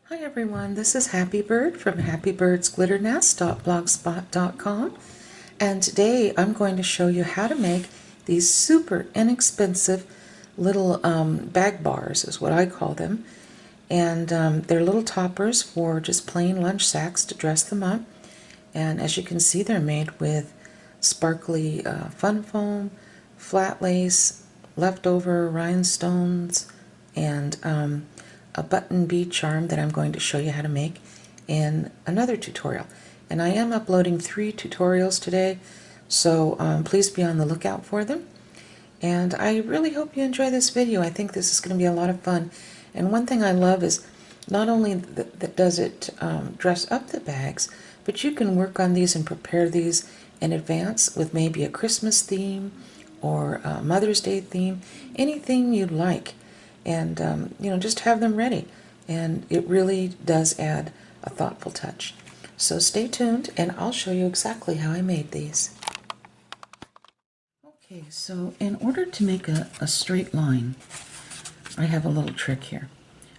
Hi everyone, this is Happy Bird from happybirdsglitternest.blogspot.com, and today I'm going to show you how to make these super inexpensive little bag bars, is what I call them. And they're little toppers for just plain lunch sacks to dress them up. And as you can see, they're made with sparkly fun foam, flat lace, leftover rhinestones, and a button bead charm that I'm going to show you how to make in another tutorial. And I am uploading 3 tutorials today, so please be on the lookout for them. And I really hope you enjoy this video. I think this is going to be a lot of fun. And one thing I love is not only that does it dress up the bags, but you can work on these and prepare these in advance with maybe a Christmas theme or a Mother's Day theme, anything you'd like. And just have them ready. And it really does add a thoughtful touch. So stay tuned and I'll show you exactly how I made these. Okay, so in order to make a straight line, I have a little trick here.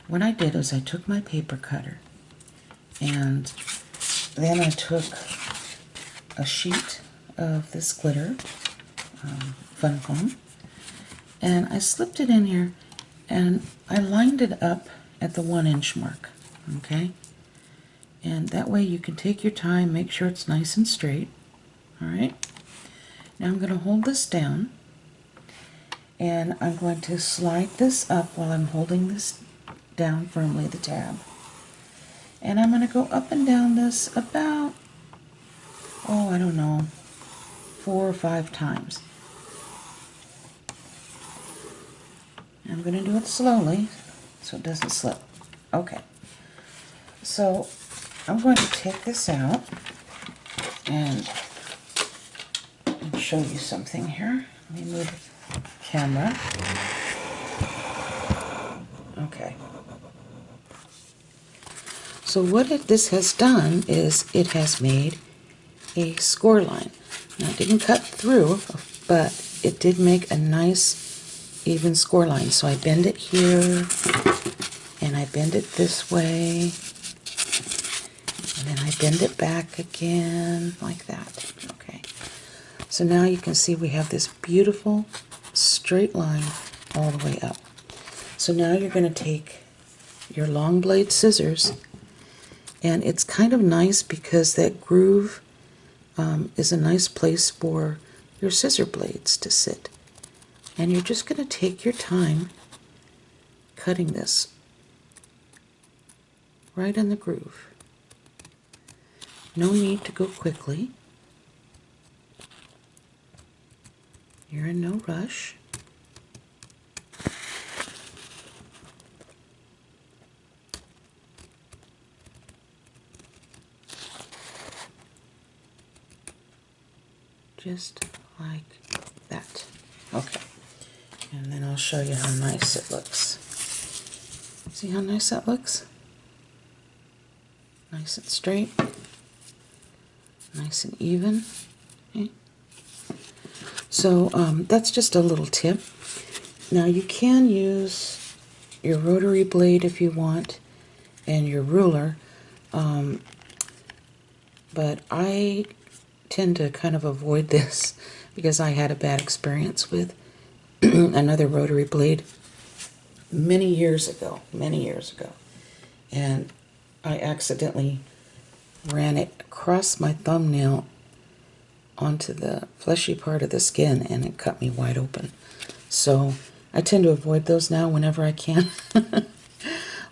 What I did is I took my paper cutter and then I took a sheet of this glitter, fun foam, and I slipped it in here and I lined it up at the 1-inch mark, okay? And that way you can take your time, make sure it's nice and straight, all right? Now I'm going to hold this down and I'm going to slide this up while I'm holding this down firmly, the tab. And I'm going to go up and down this about, I don't know, 4 or 5 times. I'm going to do it slowly so it doesn't slip. Okay, so I'm going to take this out and show you something here. Let me move the camera. Okay. So what this has done is it has made a score line. Now it didn't cut through, but it did make a nice even score line. So I bend it here, and I bend it this way, and then I bend it back again, like that. Okay. So now you can see we have this beautiful straight line all the way up. So now you're going to take your long blade scissors, and it's kind of nice because that groove is a nice place for your scissor blades to sit. And you're just going to take your time cutting this right in the groove. No need to go quickly. You're in no rush. Just like that. Okay. And then I'll show you how nice it looks. See how nice that looks? Nice and straight. Nice and even. Okay. So that's just a little tip. Now you can use your rotary blade if you want and your ruler, but I tend to kind of avoid this because I had a bad experience with another rotary blade many years ago, and I accidentally ran it across my thumbnail onto the fleshy part of the skin and it cut me wide open. So I tend to avoid those now whenever I can.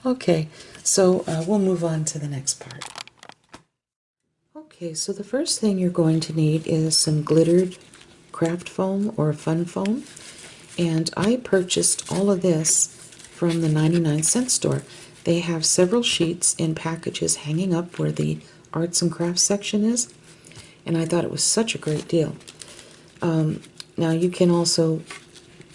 Okay, so we'll move on to the next part. Okay, so the first thing you're going to need is some glittered craft foam or fun foam. And I purchased all of this from the 99-cent store. They have several sheets in packages hanging up where the arts and crafts section is. And I thought it was such a great deal. Now you can also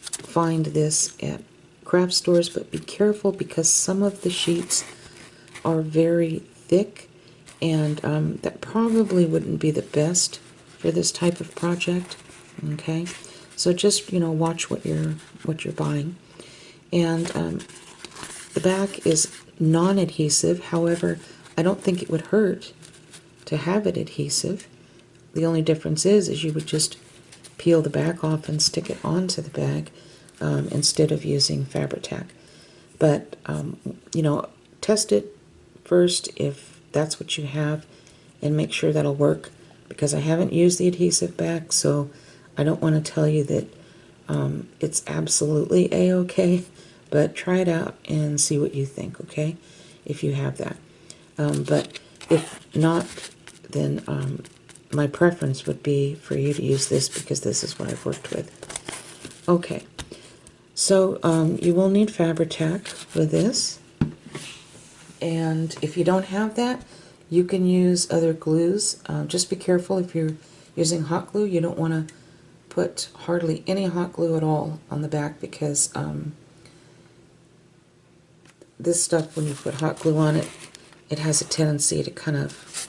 find this at craft stores, but be careful because some of the sheets are very thick, and that probably wouldn't be the best for this type of project. Okay, so just watch what you're buying. And the back is non-adhesive. However, I don't think it would hurt to have it adhesive. The only difference is you would just peel the back off and stick it onto the bag instead of using Fabri-Tac. But, you know, test it first if that's what you have and make sure that'll work, because I haven't used the adhesive back, so I don't want to tell you that it's absolutely a-okay, but try it out and see what you think, okay, if you have that. But if not, then my preference would be for you to use this, because this is what I've worked with. Okay, so you will need Fabri-Tac with this, and if you don't have that, you can use other glues. Just be careful if you're using hot glue. You don't want to put hardly any hot glue at all on the back, because this stuff, when you put hot glue on it, it has a tendency to kind of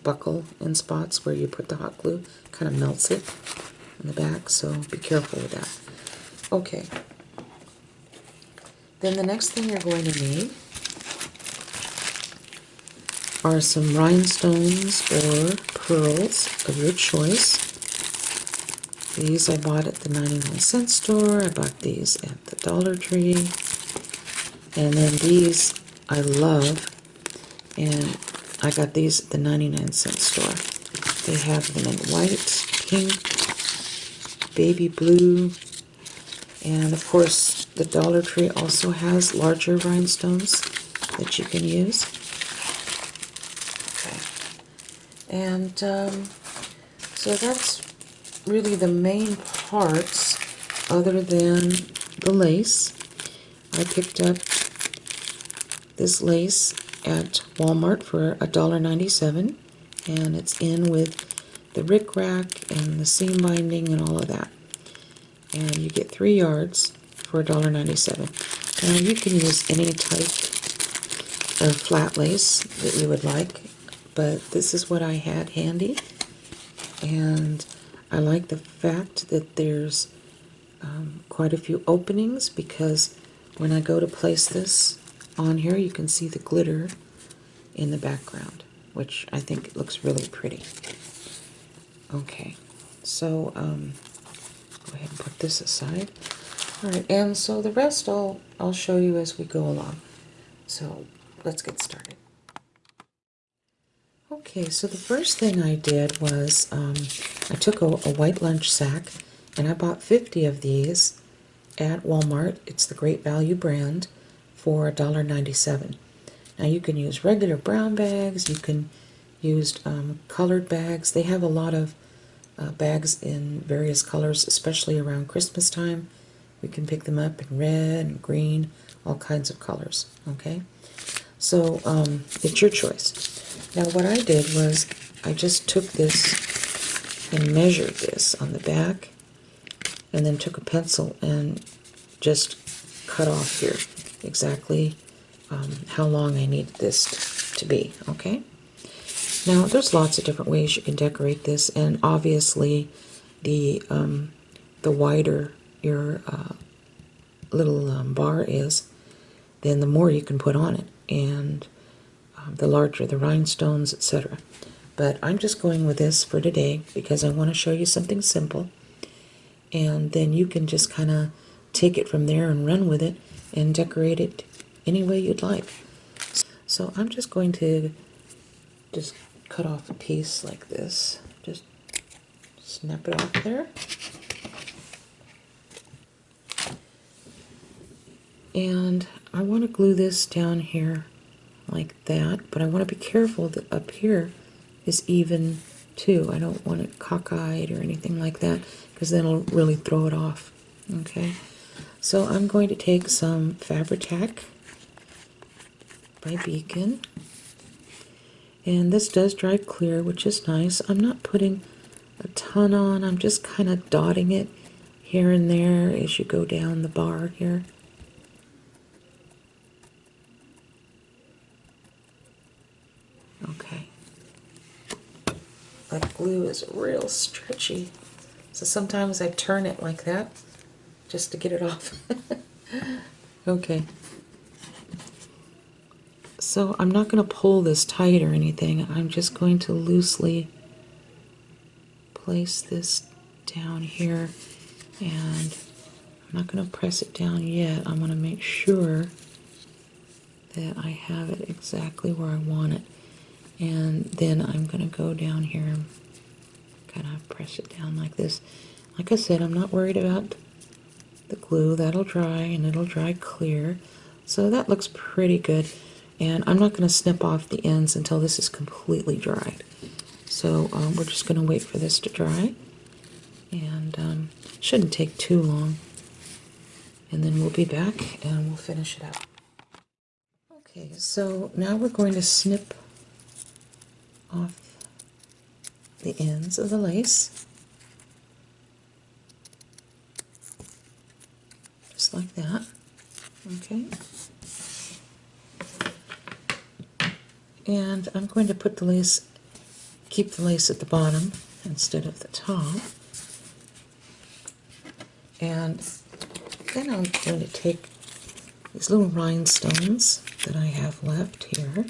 buckle in spots where you put the hot glue. Kind of melts it in the back, so be careful with that. Okay. Then the next thing you're going to need are some rhinestones or pearls of your choice. These I bought at the 99-cent store. I bought these at the Dollar Tree. And then these I love, and I got these at the 99-cent store. They have them in white, pink, baby blue, and of course the Dollar Tree also has larger rhinestones that you can use. Okay. And so that's really the main parts, other than the lace. I picked up this lace at Walmart for $1.97, and it's in with the rickrack and the seam binding and all of that. And you get 3 yards for $1.97. Now you can use any type of flat lace that you would like, but this is what I had handy, and I like the fact that there's quite a few openings, because when I go to place this on here, you can see the glitter in the background, which I think looks really pretty. Okay, so go ahead and put this aside. All right, and so the rest I'll show you as we go along. So let's get started. Okay, so the first thing I did was I took a white lunch sack, and I bought 50 of these at Walmart. It's the Great Value brand for $1.97. Now you can use regular brown bags, you can use colored bags. They have a lot of bags in various colors, especially around Christmas time. We can pick them up in red and green, all kinds of colors, okay? So it's your choice. Now what I did was I just took this and measured this on the back, and then took a pencil and just cut off here exactly how long I need this to be, okay? Now there's lots of different ways you can decorate this, and obviously the wider your little bar is, then the more you can put on it, and the larger the rhinestones, etc. But I'm just going with this for today because I want to show you something simple, and then you can just kind of take it from there and run with it and decorate it any way you'd like. So I'm just going to just cut off a piece like this. Just snap it off there. And I want to glue this down here like that, but I want to be careful that up here is even too. I don't want it cockeyed or anything like that, because then it'll really throw it off. Okay, so I'm going to take some Fabri-Tac by Beacon, and this does dry clear, which is nice. I'm not putting a ton on, I'm just kind of dotting it here and there as you go down the bar here. Okay. That glue is real stretchy, so sometimes I turn it like that just to get it off. Okay. So I'm not going to pull this tight or anything. I'm just going to loosely place this down here, and I'm not going to press it down yet. I'm going to make sure that I have it exactly where I want it. And then I'm going to go down here and kind of press it down like this. Like I said, I'm not worried about the glue. That'll dry, and it'll dry clear. So that looks pretty good. And I'm not going to snip off the ends until this is completely dried. So we're just going to wait for this to dry. And shouldn't take too long. And then we'll be back and we'll finish it up. Okay, so now we're going to snip off the ends of the lace. Just like that. Okay. And I'm going to put the lace, keep the lace at the bottom instead of the top. And then I'm going to take these little rhinestones that I have left here,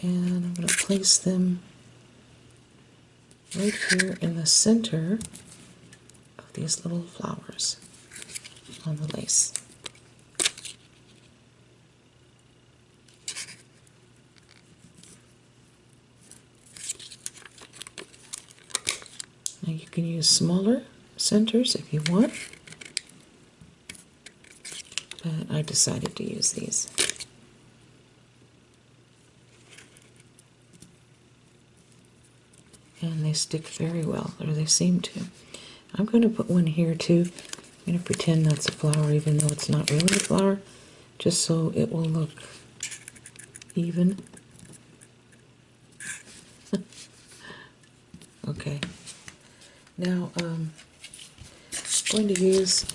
and I'm going to place them right here in the center of these little flowers on the lace. Now you can use smaller centers if you want, but I decided to use these. And they stick very well, or they seem to. I'm going to put one here too. I'm going to pretend that's a flower even though it's not really a flower, just so it will look even. Okay. Now I'm going to use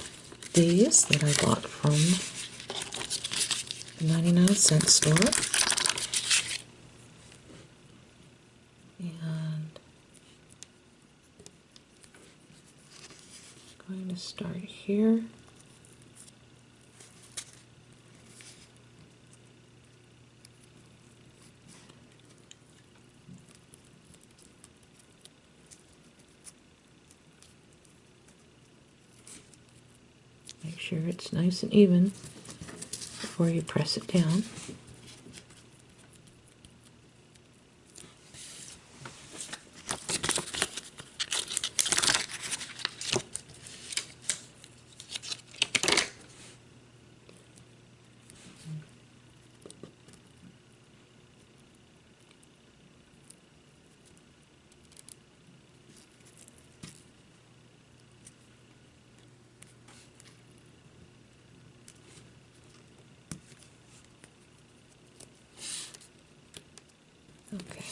these that I bought from the 99-cent store. And I'm going to start here. Make sure it's nice and even before you press it down. Okay.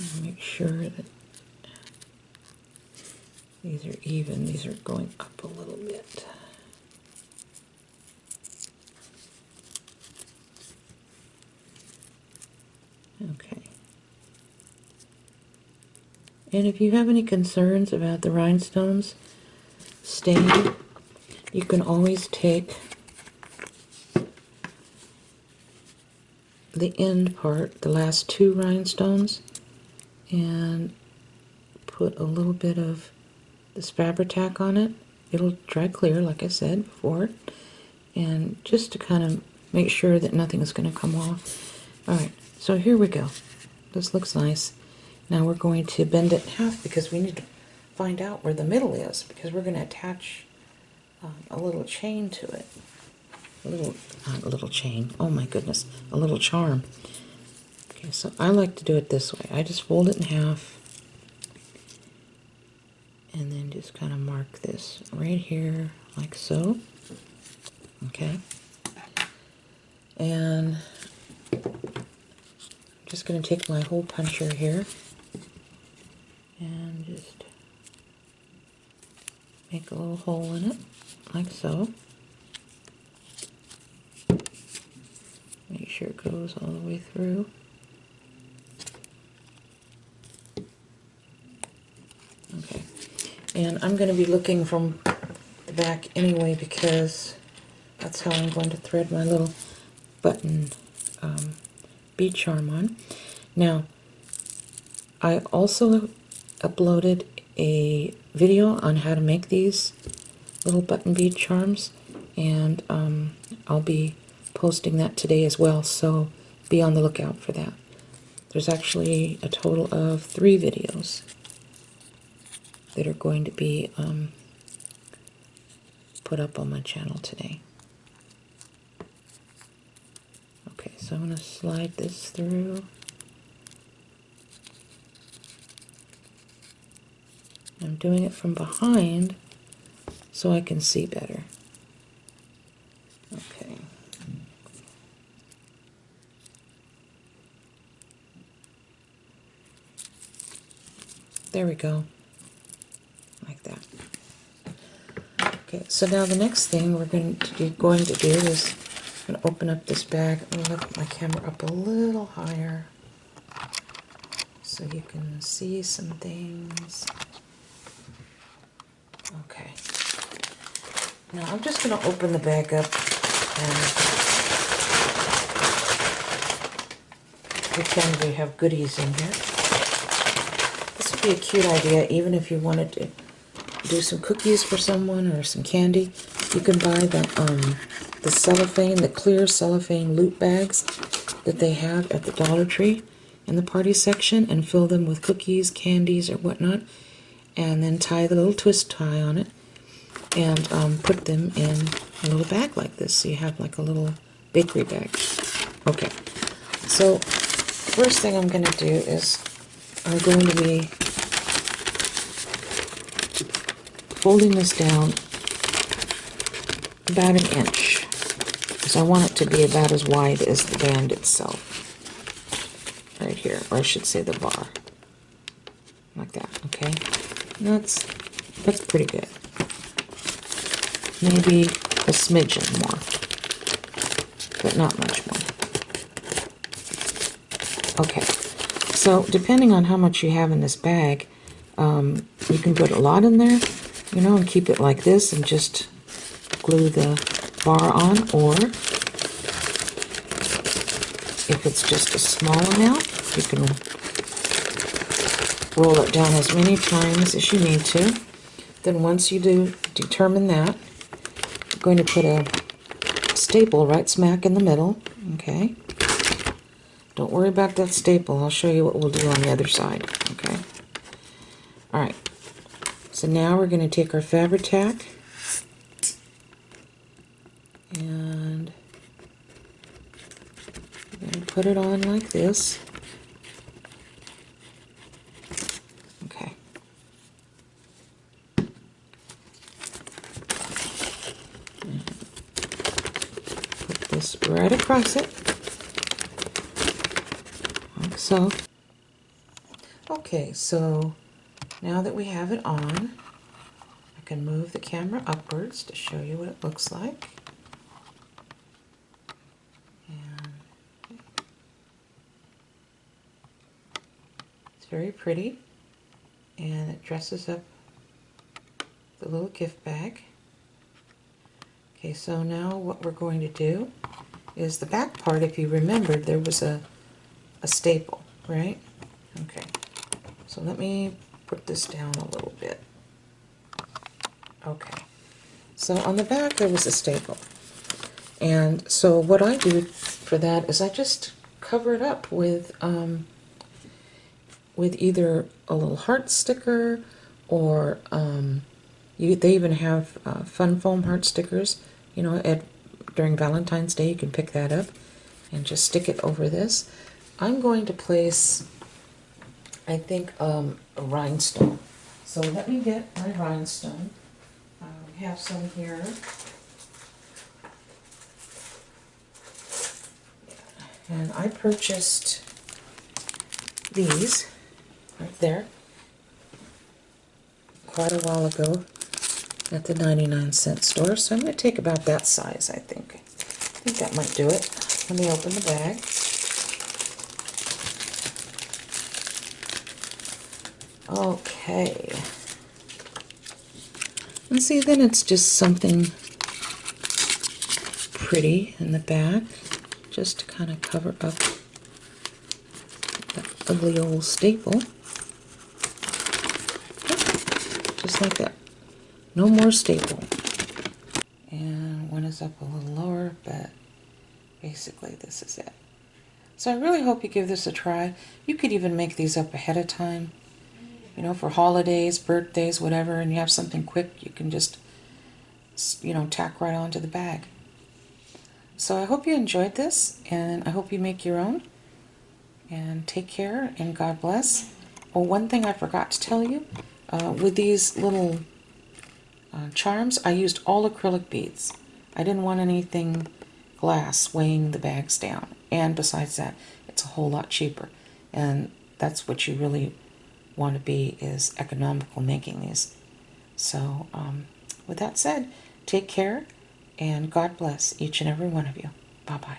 And make sure that these are even. These are going up a little bit. Okay. And if you have any concerns about the rhinestones staying, you can always take the end part, the last two rhinestones, and put a little bit of this Fabri-Tac on it. It'll dry clear, like I said before, and just to kind of make sure that nothing is going to come off. Alright, so here we go. This looks nice. Now we're going to bend it in half because we need to find out where the middle is, because we're going to attach a little chain to it. A little chain, oh my goodness, a little charm. Okay, so I like to do it this way. I just fold it in half and then just kind of mark this right here like so. Okay, and I'm just going to take my hole puncher here and just make a little hole in it like so. Make sure it goes all the way through. Okay, and I'm going to be looking from the the back anyway because that's how I'm going to thread my little button bead charm on. Now, I also uploaded a video on how to make these little button bead charms, and I'll be posting that today as well, so be on the lookout for that. There's actually a total of 3 videos that are going to be put up on my channel today. Okay, so I'm going to slide this through. I'm doing it from behind so I can see better. Okay. There we go. Like that. Okay, so now the next thing we're going to do is I'm going to open up this bag. I'm going to lift my camera up a little higher so you can see some things. Okay. Now I'm just going to open the bag up and pretend we have goodies in here. This would be a cute idea even if you wanted to do some cookies for someone or some candy. You can buy the cellophane, the clear cellophane loot bags that they have at the Dollar Tree in the party section and fill them with cookies, candies, or whatnot, and then tie the little twist tie on it and put them in a little bag like this, so you have like a little bakery bag. Okay, so first thing I'm going to do is I'm going to be folding this down about 1 inch, because I want it to be about as wide as the band itself. Right here, or I should say the bar. Like that, okay? That's pretty good. Maybe a smidgen more, but not much more. Okay, so depending on how much you have in this bag, you can put a lot in there, you know, and keep it like this and just glue the bar on, or if it's just a small amount, you can roll it down as many times as you need to. Then once you determine that, you're going to put a staple right smack in the middle, okay? Don't worry about that staple. I'll show you what we'll do on the other side, okay? All right. So now we're going to take our Fabri-Tac and we're going to put it on like this. Okay. And put this right across it, like so. Okay, so now that we have it on, I can move the camera upwards to show you what it looks like. And it's very pretty, and it dresses up the little gift bag. Okay, so now what we're going to do is the back part, if you remembered, there was a staple, right? Okay, so let me put this down a little bit. Okay, so on the back there was a staple, and so what I do for that is I just cover it up with either a little heart sticker, or they even have fun foam heart stickers, you know, during Valentine's Day you can pick that up and just stick it over this. I'm going to place, I think, a rhinestone. So let me get my rhinestone. We have some here. And I purchased these right there quite a while ago at the 99-cent store. So I'm going to take about that size, I think. I think that might do it. Let me open the bag. Okay. And see, then it's just something pretty in the back, just to kind of cover up that ugly old staple. Just like that. No more staple. And one is up a little lower, but basically this is it. So I really hope you give this a try. You could even make these up ahead of time, you know, for holidays, birthdays, whatever, and you have something quick, you can just, you know, tack right onto the bag. So I hope you enjoyed this, and I hope you make your own. And take care, and God bless. Oh, one thing I forgot to tell you, with these little charms, I used all acrylic beads. I didn't want anything glass weighing the bags down. And besides that, it's a whole lot cheaper. And that's what you really want to be, is economical making these. So with that said, take care, and God bless each and every one of you. Bye-bye.